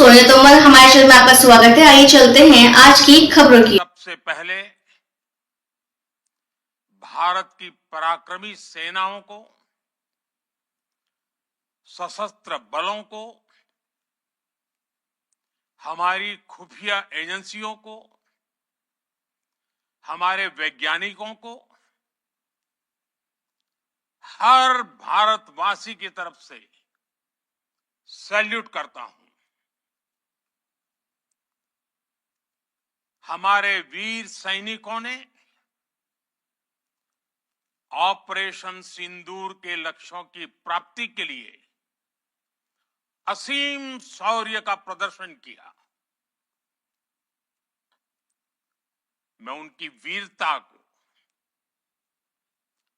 सोनिया तोमर, हमारे चैनल में आपका स्वागत है। आइए चलते हैं आज की खबरों की। सबसे पहले भारत की पराक्रमी सेनाओं को, सशस्त्र बलों को, हमारी खुफिया एजेंसियों को, हमारे वैज्ञानिकों को, हर भारतवासी की तरफ से सैल्यूट करता हूं। हमारे वीर सैनिकों ने ऑपरेशन सिंदूर के लक्ष्यों की प्राप्ति के लिए असीम शौर्य का प्रदर्शन किया। मैं उनकी वीरता को,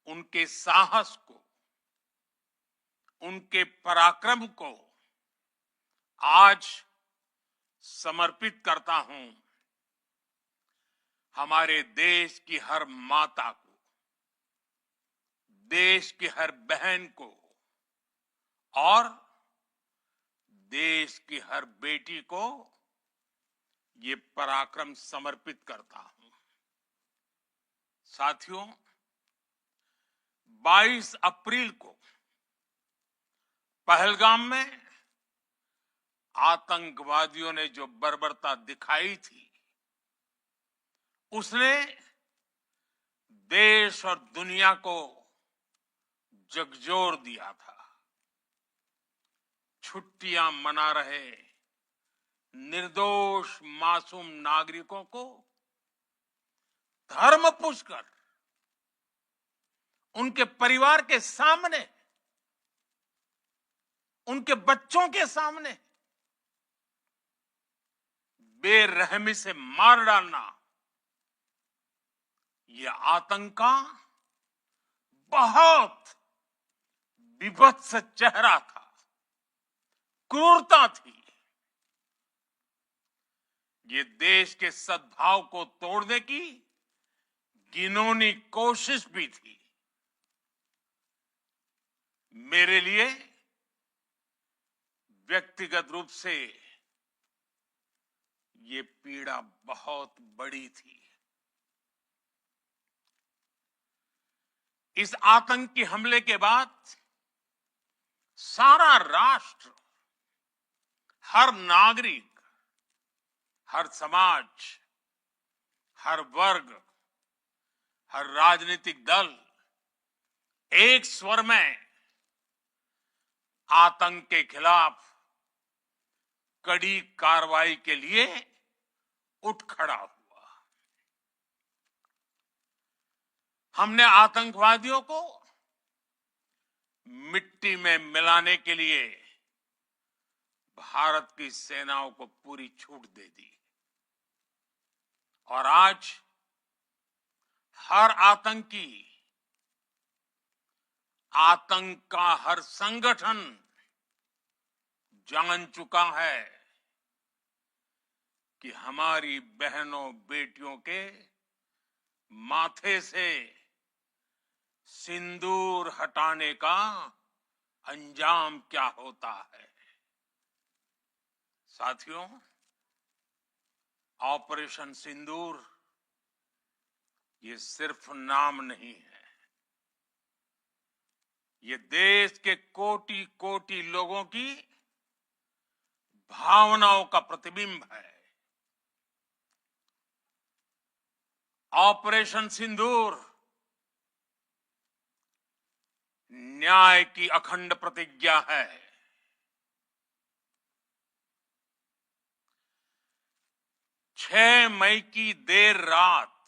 उनके साहस को, उनके पराक्रम को आज समर्पित करता हूं। हमारे देश की हर माता को, देश की हर बहन को और देश की हर बेटी को ये पराक्रम समर्पित करता हूं। साथियों, 22 अप्रैल को पहलगाम में आतंकवादियों ने जो बर्बरता दिखाई थी, उसने देश और दुनिया को झकझोर दिया था। छुट्टियां मना रहे निर्दोष मासूम नागरिकों को धर्म पूछकर उनके परिवार के सामने, उनके बच्चों के सामने बेरहमी से मार डालना, यह आतंक का बहुत विभत्स चेहरा था, क्रूरता थी। ये देश के सद्भाव को तोड़ने की घिनौनी कोशिश भी थी। मेरे लिए व्यक्तिगत रूप से ये पीड़ा बहुत बड़ी थी। इस आतंकी हमले के बाद सारा राष्ट्र, हर नागरिक, हर समाज, हर वर्ग, हर राजनीतिक दल एक स्वर में आतंक के खिलाफ कड़ी कार्रवाई के लिए उठ खड़ा हुआ। हमने आतंकवादियों को मिट्टी में मिलाने के लिए भारत की सेनाओं को पूरी छूट दे दी और आज हर आतंकी, आतंक का हर संगठन जान चुका है कि हमारी बहनों बेटियों के माथे से सिंदूर हटाने का अंजाम क्या होता है। साथियों, ऑपरेशन सिंदूर ये सिर्फ नाम नहीं है, ये देश के कोटि कोटि लोगों की भावनाओं का प्रतिबिंब है। ऑपरेशन सिंदूर न्याय की अखंड प्रतिज्ञा है। 6 मई की देर रात,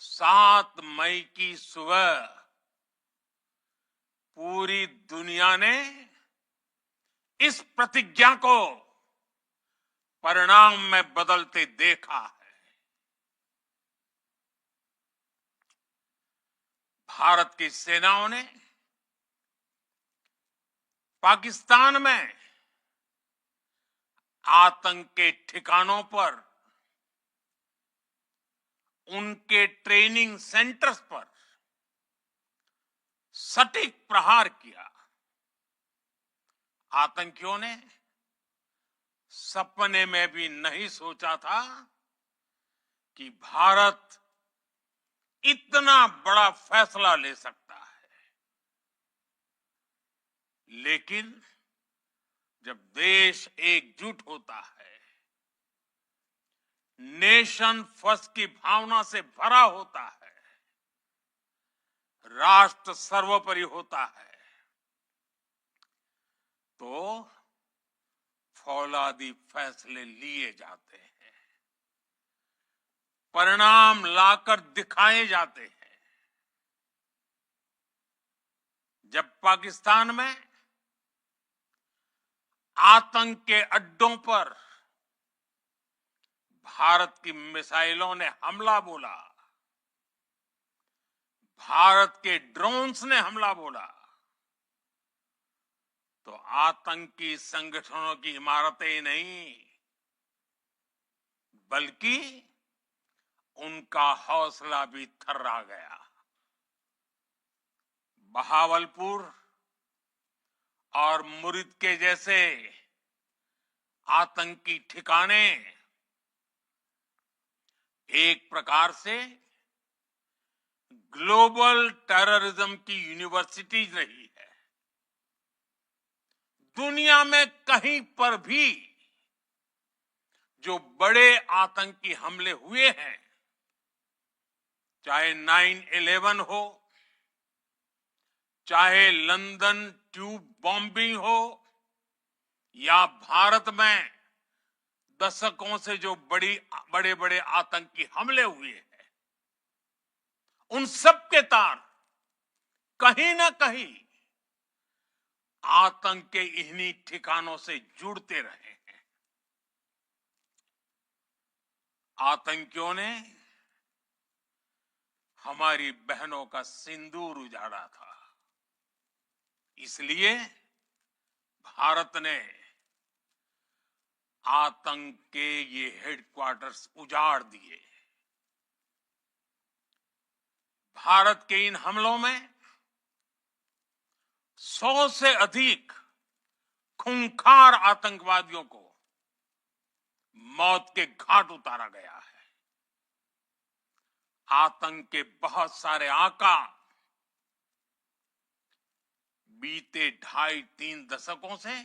7 मई की सुबह पूरी दुनिया ने इस प्रतिज्ञा को परिणाम में बदलते देखा है। भारत की सेनाओं ने पाकिस्तान में आतंक के ठिकानों पर, उनके ट्रेनिंग सेंटर्स पर सटीक प्रहार किया। आतंकियों ने सपने में भी नहीं सोचा था कि भारत इतना बड़ा फैसला ले सकता है। लेकिन जब देश एकजुट होता है, नेशन फर्स्ट की भावना से भरा होता है, राष्ट्र सर्वोपरि होता है, तो फौलादी फैसले लिए जाते हैं, परिणाम लाकर दिखाए जाते हैं। जब पाकिस्तान में आतंक के अड्डों पर भारत की मिसाइलों ने हमला बोला, भारत के ड्रोन्स ने हमला बोला, तो आतंकी संगठनों की इमारतें ही नहीं, बल्कि उनका हौसला भी थर्रा गया। बहावलपुर और मुरिद के जैसे आतंकी ठिकाने एक प्रकार से ग्लोबल टेररिज्म की यूनिवर्सिटीज रही है। दुनिया में कहीं पर भी जो बड़े आतंकी हमले हुए हैं, चाहे 9/11 हो, चाहे लंदन ट्यूब बॉम्बिंग हो, या भारत में दशकों से जो बड़े बड़े आतंकी हमले हुए हैं, उन सब के तार कहीं ना कहीं आतंक के इन्हीं ठिकानों से जुड़ते रहे हैं। आतंकियों ने हमारी बहनों का सिंदूर उजाड़ा था, इसलिए भारत ने आतंक के ये हेडक्वार्टर्स उजाड़ दिए। भारत के इन हमलों में 100 से अधिक खूंखार आतंकवादियों को मौत के घाट उतारा गया है। आतंक के बहुत सारे आका बीते 2.5-3 दशकों से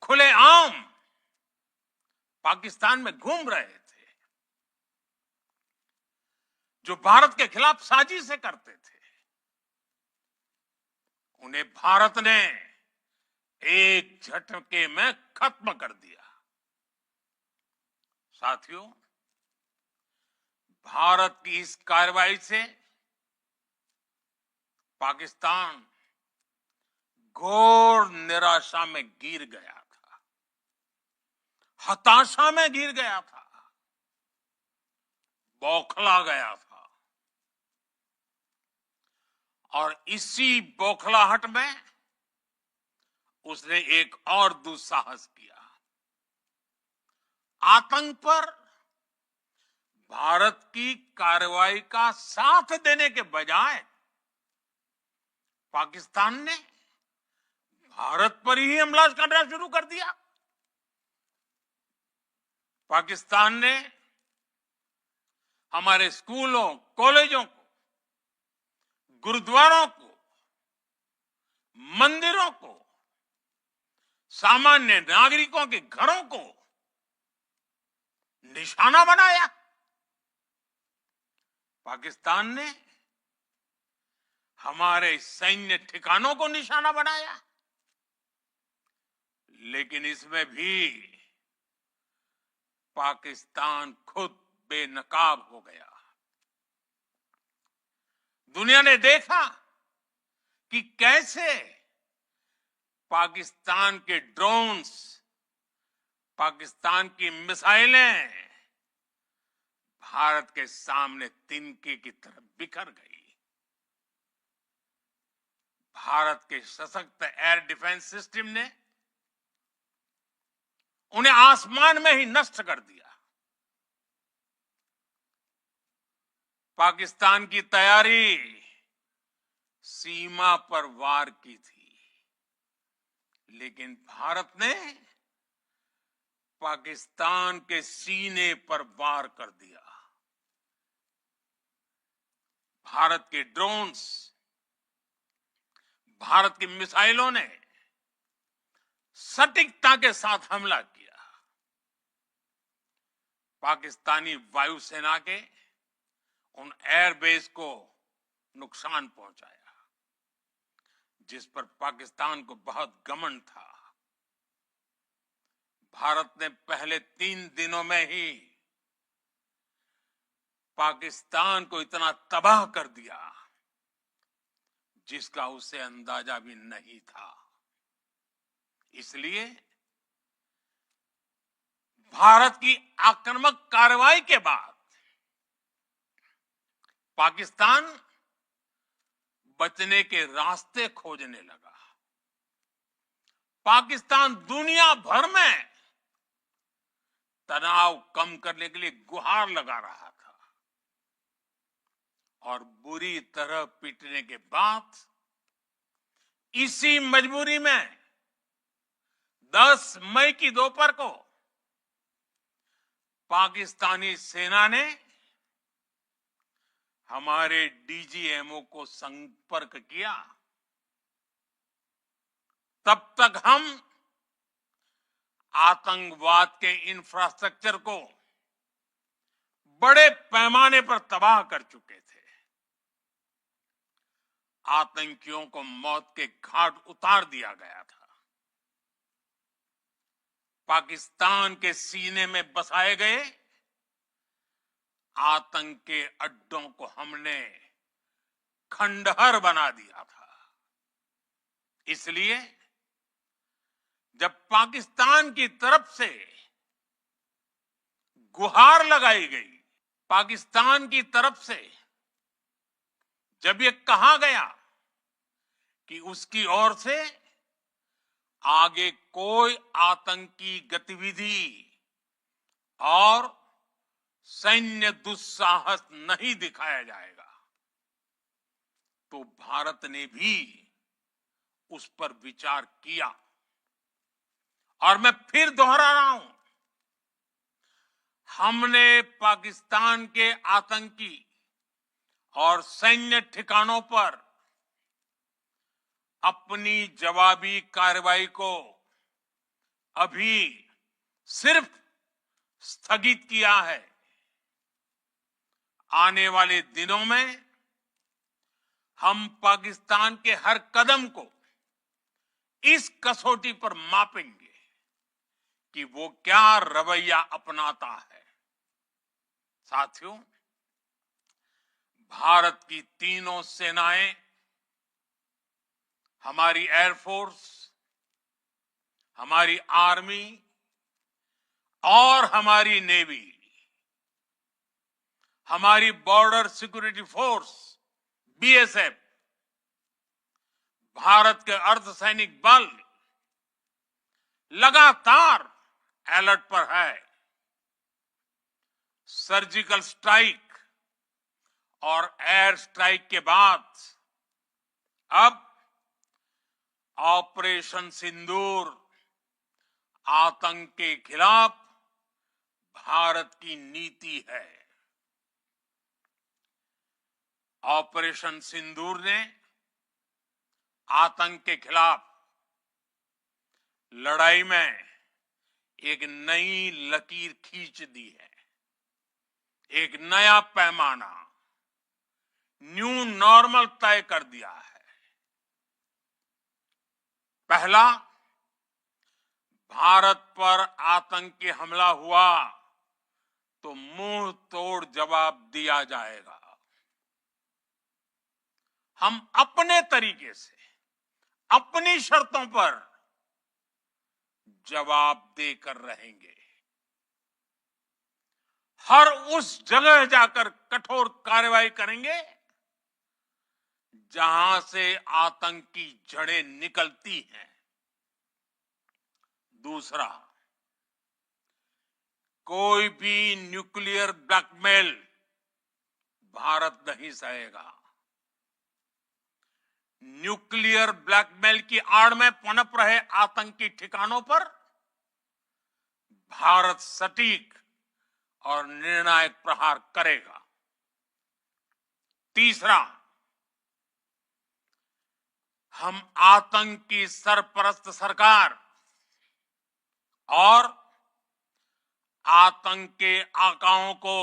खुलेआम पाकिस्तान में घूम रहे थे, जो भारत के खिलाफ साजिशें करते थे। उन्हें भारत ने एक झटके में खत्म कर दिया। साथियों, भारत की इस कार्रवाई से पाकिस्तान घोर निराशा में गिर गया था, हताशा में गिर गया था, बौखला गया था। और इसी बौखलाहट में उसने एक और दुस्साहस किया। आतंक पर भारत की कार्रवाई का साथ देने के बजाय पाकिस्तान ने भारत पर ही हमला करना शुरू कर दिया। पाकिस्तान ने हमारे स्कूलों, कॉलेजों को, गुरुद्वारों को, मंदिरों को, सामान्य नागरिकों के घरों को निशाना बनाया। पाकिस्तान ने हमारे सैन्य ठिकानों को निशाना बनाया। लेकिन इसमें भी पाकिस्तान खुद बेनकाब हो गया। दुनिया ने देखा कि कैसे पाकिस्तान के ड्रोन्स, पाकिस्तान की मिसाइलें भारत के सामने तिनके की तरह बिखर गई। भारत के सशक्त एयर डिफेंस सिस्टम ने उन्हें आसमान में ही नष्ट कर दिया। पाकिस्तान की तैयारी सीमा पर वार की थी, लेकिन भारत ने पाकिस्तान के सीने पर वार कर दिया। भारत के ड्रोन्स, भारत की मिसाइलों ने सटीकता के साथ हमला किया। पाकिस्तानी वायुसेना के उन एयरबेस को नुकसान पहुंचाया, जिस पर पाकिस्तान को बहुत घमंड था। भारत ने पहले 3 दिनों में ही पाकिस्तान को इतना तबाह कर दिया जिसका उसे अंदाजा भी नहीं था। इसलिए भारत की आक्रामक कार्रवाई के बाद पाकिस्तान बचने के रास्ते खोजने लगा। पाकिस्तान दुनिया भर में तनाव कम करने के लिए गुहार लगा रहा था और बुरी तरह पीटने के बाद इसी मजबूरी में 10 मई की दोपहर को पाकिस्तानी सेना ने हमारे डीजीएमओ को संपर्क किया। तब तक हम आतंकवाद के इंफ्रास्ट्रक्चर को बड़े पैमाने पर तबाह कर चुके थे। आतंकियों को मौत के घाट उतार दिया गया था। पाकिस्तान के सीने में बसाए गए आतंक के अड्डों को हमने खंडहर बना दिया था। इसलिए जब पाकिस्तान की तरफ से गुहार लगाई गई, पाकिस्तान की तरफ से जब ये कहा गया कि उसकी ओर से आगे कोई आतंकी गतिविधि और सैन्य दुस्साहस नहीं दिखाया जाएगा, तो भारत ने भी उस पर विचार किया। और मैं फिर दोहरा रहा हूं, हमने पाकिस्तान के आतंकी और सैन्य ठिकानों पर अपनी जवाबी कार्रवाई को अभी सिर्फ स्थगित किया है। आने वाले दिनों में हम पाकिस्तान के हर कदम को इस कसौटी पर मापेंगे कि वो क्या रवैया अपनाता है। साथियों, भारत की तीनों सेनाएं, हमारी एयरफोर्स, हमारी आर्मी और हमारी नेवी, हमारी border security force BSF, Bharat के अर्धसैनिक बल लगातार अलर्ट पर है। सर्जिकल स्ट्राइक और एयर स्ट्राइक के बाद अब ऑपरेशन सिंदूर आतंक के खिलाफ भारत की नीति है। ऑपरेशन सिंदूर ने आतंक के खिलाफ लड़ाई में एक नई लकीर खींच दी है, एक नया पैमाना, न्यू नॉर्मल तय कर दिया है। पहला, भारत पर आतंकी हमला हुआ तो मुंह तोड़ जवाब दिया जाएगा। हम अपने तरीके से, अपनी शर्तों पर जवाब देकर रहेंगे। हर उस जगह जाकर कठोर कार्रवाई करेंगे जहां से आतंक की जड़ें निकलती हैं। दूसरा, कोई भी न्यूक्लियर ब्लैकमेल भारत नहीं सहेगा। न्यूक्लियर ब्लैकमेल की आड़ में पनप रहे आतंकी ठिकानों पर भारत सटीक और निर्णायक प्रहार करेगा। तीसरा, हम आतंक की सरपरस्त सरकार और आतंक के आकाओं को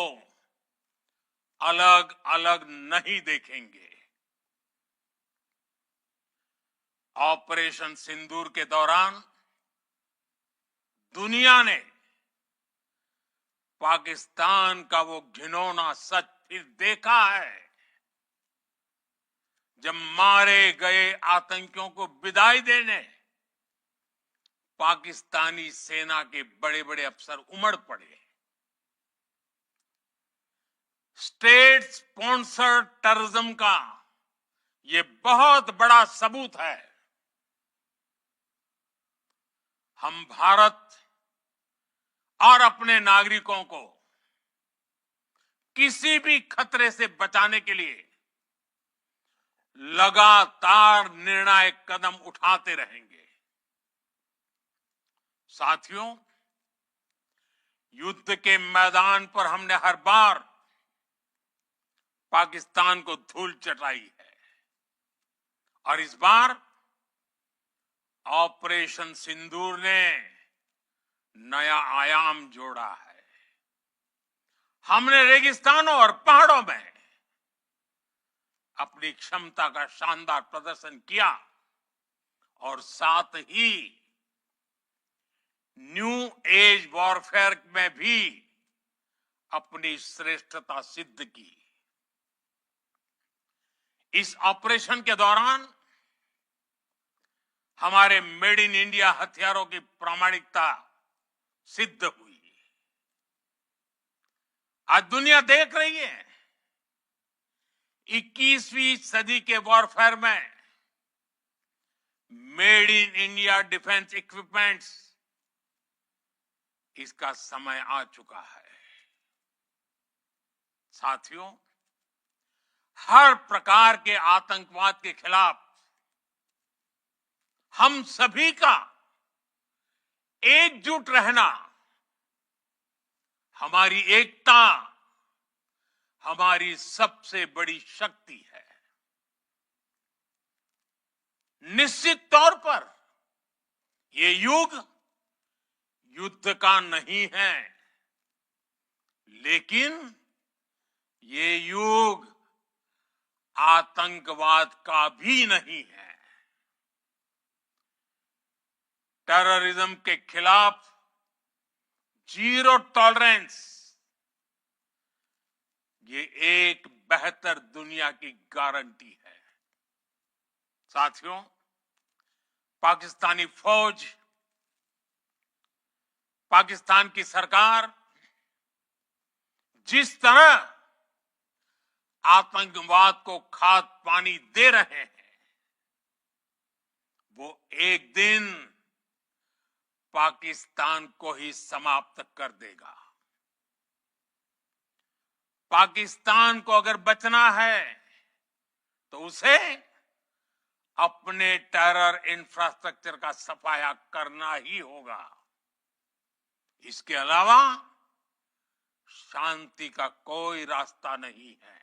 अलग अलग नहीं देखेंगे। ऑपरेशन सिंदूर के दौरान दुनिया ने पाकिस्तान का वो घिनौना सच फिर देखा है, जब मारे गए आतंकियों को विदाई देने पाकिस्तानी सेना के बड़े बड़े अफसर उमड़ पड़े। स्टेट स्पॉन्सर्ड टेररिज्म का ये बहुत बड़ा सबूत है। हम भारत और अपने नागरिकों को किसी भी खतरे से बचाने के लिए लगातार निर्णायक कदम उठाते रहेंगे। साथियों, युद्ध के मैदान पर हमने हर बार पाकिस्तान को धूल चटाई है और इस बार ऑपरेशन सिंदूर ने नया आयाम जोड़ा है। हमने रेगिस्तानों और पहाड़ों में अपनी क्षमता का शानदार प्रदर्शन किया और साथ ही न्यू एज वॉरफेयर में भी अपनी श्रेष्ठता सिद्ध की। इस ऑपरेशन के दौरान हमारे मेड इन इंडिया हथियारों की प्रामाणिकता सिद्ध हुई। आज दुनिया देख रही है 21वीं सदी के वॉरफेयर में made in India defence equipments, इसका समय आ चुका है। साथियों, हर प्रकार के आतंकवाद के खिलाफ हम सभी का एकजुट रहना, हमारी एकता हमारी सबसे बड़ी शक्ति है। निश्चित तौर पर ये युग युद्ध का नहीं है, लेकिन ये युग आतंकवाद का भी नहीं है। टेररिज्म के खिलाफ जीरो टॉलरेंस, ये एक बेहतर दुनिया की गारंटी है। साथियों, पाकिस्तानी फौज, पाकिस्तान की सरकार जिस तरह आतंकवाद को खाद पानी दे रहे हैं, वो एक दिन पाकिस्तान को ही समाप्त कर देगा। पाकिस्तान को अगर बचना है तो उसे अपने टेरर इंफ्रास्ट्रक्चर का सफाया करना ही होगा। इसके अलावा शांति का कोई रास्ता नहीं है।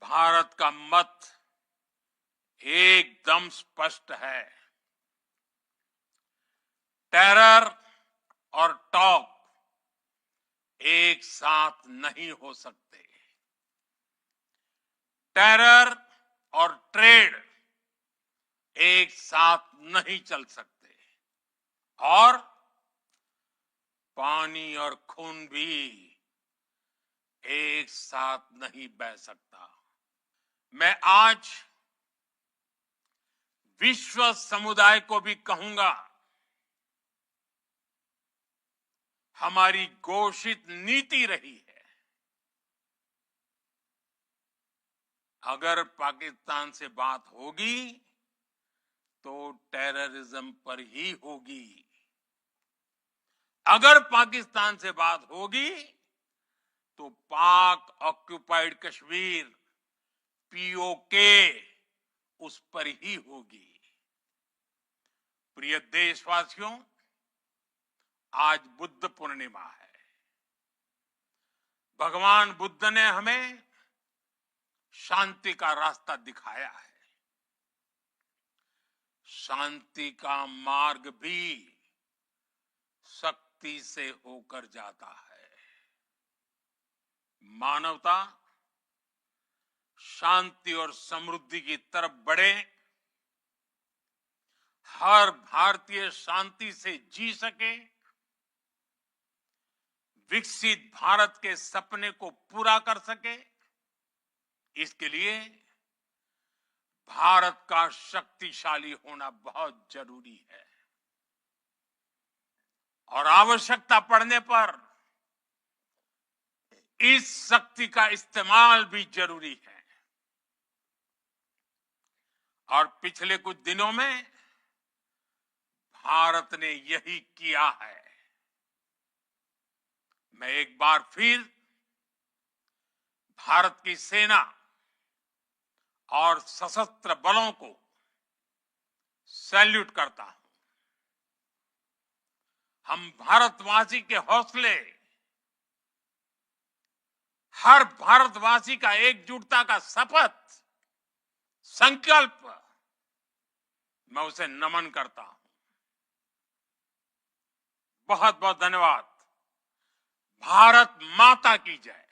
भारत का मत एकदम स्पष्ट है। टेरर और टॉक एक साथ नहीं हो सकते। टेरर और ट्रेड एक साथ नहीं चल सकते और पानी और खून भी एक साथ नहीं बह सकता। मैं आज विश्व समुदाय को भी कहूंगा, हमारी घोषित नीति रही है, अगर पाकिस्तान से बात होगी तो टेररिज्म पर ही होगी। अगर पाकिस्तान से बात होगी तो पाक ऑक्युपाइड कश्मीर पीओके उस पर ही होगी। प्रिय देशवासियों, आज बुद्ध पूर्णिमा है। भगवान बुद्ध ने हमें शांति का रास्ता दिखाया है। शांति का मार्ग भी शक्ति से होकर जाता है। मानवता शांति और समृद्धि की तरफ बढ़े, हर भारतीय शांति से जी सके, विकसित भारत के सपने को पूरा कर सके, इसके लिए भारत का शक्तिशाली होना बहुत जरूरी है। और आवश्यकता पड़ने पर इस शक्ति का इस्तेमाल भी जरूरी है। और पिछले कुछ दिनों में भारत ने यही किया है। मैं एक बार फिर भारत की सेना और सशस्त्र बलों को सैल्यूट करता हूं। हम भारतवासी के हौसले, हर भारतवासी का एकजुटता का शपथ, संकल्प, मैं उसे नमन करता हूं। बहुत बहुत धन्यवाद। भारत माता की जय।